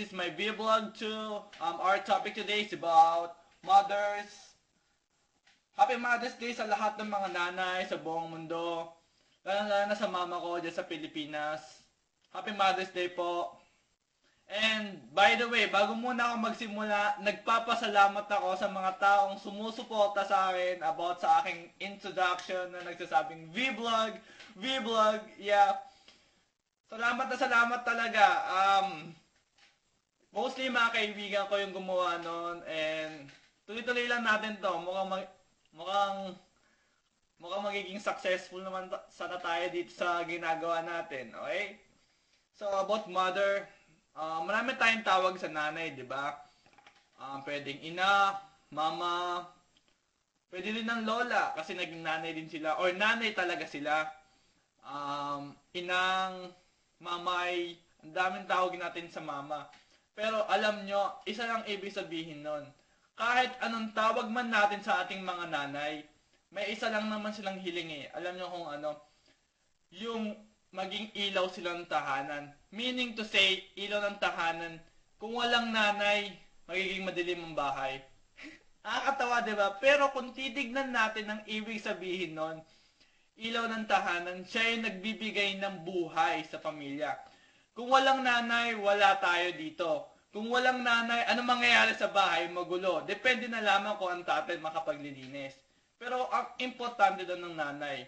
is my vlog too. Our topic today is about mothers. Happy Mother's Day sa lahat ng mga nanay sa buong mundo. Lalo na sa mama ko dyan sa Pilipinas. Happy Mother's Day po. And by the way, bago muna ako magsimula, nagpapasalamat ako sa mga taong sumusuporta sa akin about sa aking introduction na nagsasabing vlog, yeah. Salamat talaga. Mostly mga kaibigan ko yung gumawa nun, and tuloy-tuloy lang natin to. Mukhang magiging successful naman sana tayo dito sa ginagawa natin, okay? So about mother, marami tayong tawag sa nanay, di ba? Pwedeng ina, mama, pwede din ng lola kasi naging nanay din sila, or nanay talaga sila. Inang, mamay, ang daming tawagin natin sa mama. Pero alam nyo, isa lang ibig sabihin nun. Kahit anong tawag man natin sa ating mga nanay, may isa lang naman silang hiling eh. Alam nyo kung ano, yung maging ilaw sila ng tahanan. Meaning to say, ilaw ng tahanan, kung walang nanay, magiging madilim ang bahay. Nakakatawa, diba? Pero kung titignan natin ang ibig sabihin nun, ilaw ng tahanan, siya yung nagbibigay ng buhay sa pamilya. Kung walang nanay, wala tayo dito. Kung walang nanay, ano mangyayari sa bahay? Magulo. Depende na lamang kung ang tatay makapaglilinis. Pero ang importante doon ng nanay.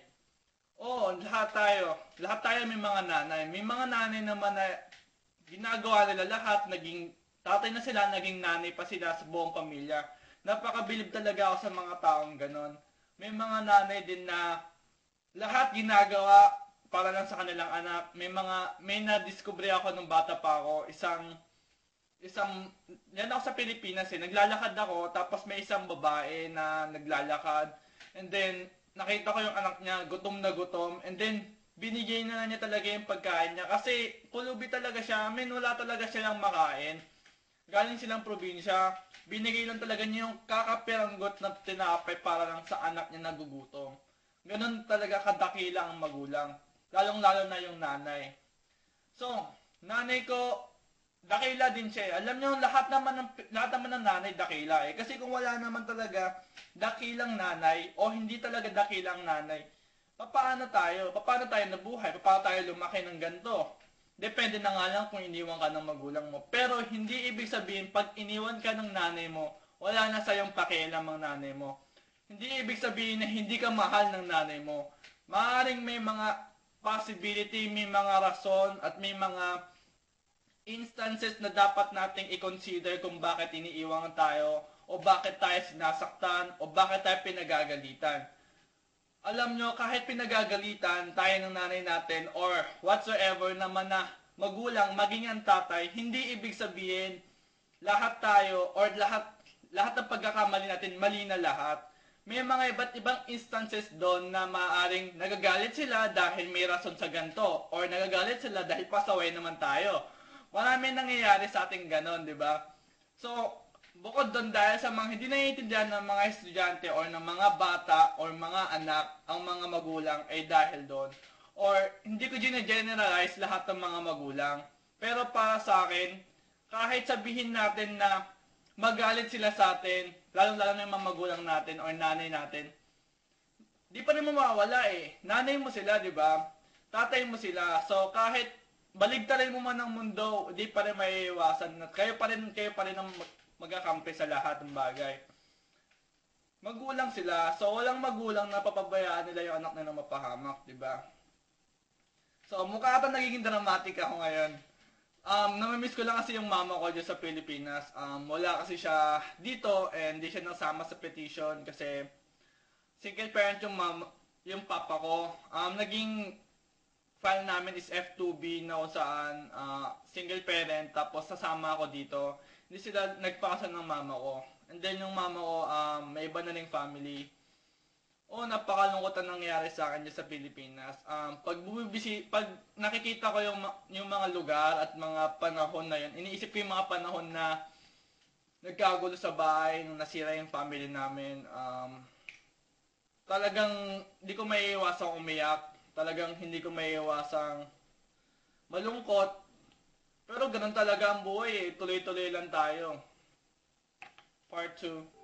Oo, lahat tayo may mga nanay. May mga nanay naman na ginagawa nila lahat, naging tatay na sila, naging nanay pa sila sa buong pamilya. Napakabilib talaga ako sa mga taong ganon. May mga nanay din na lahat ginagawa para lang sa kanilang anak. May na-discover ako nung bata pa ako, yan ako sa Pilipinas eh, naglalakad ako, tapos may isang babae na naglalakad, and then, nakita ko yung anak niya, gutom na gutom, and then, binigay na niya talaga yung pagkain niya, kasi pulubi talaga siya, wala talaga silang makain, galing silang probinsya, binigay lang talaga niya yung kakapiranggot na tinapay para lang sa anak niya nagugutom. Ganon talaga kadakila ang magulang. Lalong-lalo na yung nanay. So, nanay ko, dakila din siya. Alam niyo, lahat naman ng nanay dakila eh. Kasi kung wala naman talaga dakilang nanay o hindi talaga dakilang nanay, paano tayo nabuhay? Paano tayo lumaki ng ganito? Depende na nga lang kung iniwan ka ng magulang mo. Pero hindi ibig sabihin, pag iniwan ka ng nanay mo, wala na sayong pakialam ang nanay mo. Hindi ibig sabihin na hindi ka mahal ng nanay mo. Maaaring may mga possibility, may mga rason, at may mga instances na dapat nating i-consider kung bakit iniiwan tayo, o bakit tayo sinasaktan, o bakit tayo pinagagalitan. Alam nyo, kahit pinagagalitan tayo ng nanay natin, or whatsoever naman na magulang, maging ang tatay, hindi ibig sabihin lahat tayo, or lahat ng pagkakamali natin, mali na lahat. May mga iba't ibang instances doon na maaaring nagagalit sila dahil may rason sa ganito, or nagagalit sila dahil pasaway naman tayo. Marami nangyayari sa ating ganon, di ba? So, bukod doon, dahil sa mga hindi naiintindihan ng mga estudyante or ng mga bata or mga anak, ang mga magulang ay dahil doon. Or hindi ko gine-generalize lahat ng mga magulang. Pero para sa akin, kahit sabihin natin na magalit sila sa atin, lalong-lalo na yung mga magulang natin or nanay natin, di pa rin mawawala eh. Nanay mo sila, di ba? Tatay mo sila. So kahit baligtarin mo man ng mundo, di pa rin maiiwasan. Kayo pa rin ang magkakampi sa lahat ng bagay. Magulang sila. So walang magulang na papabayaan nila yung anak nila mapahamak, di ba? So mukha ata nagiging dramatic ako ngayon. Namimiss ko lang kasi yung mama ko dyan sa Pilipinas. Wala kasi siya dito and di siya nasama sa petition kasi single parent yung papa ko. Naging file namin is F2B na kung saan single parent, tapos sasama ako dito. Hindi sila nagpakasal ng mama ko. And then yung mama ko, may iba na ring family. Napakalungkot ang nangyari sa akin dyan sa Pilipinas. Pag nakikita ko yung mga lugar at mga panahon na yun, iniisip ko yung mga panahon na nagkagulo sa bahay, nung nasira yung family namin. Talagang hindi ko maiiwasang umiyak. Talagang hindi ko maiiwasang malungkot. Pero ganun talaga ang buhay eh. Tuloy-tuloy lang tayo. Part 2.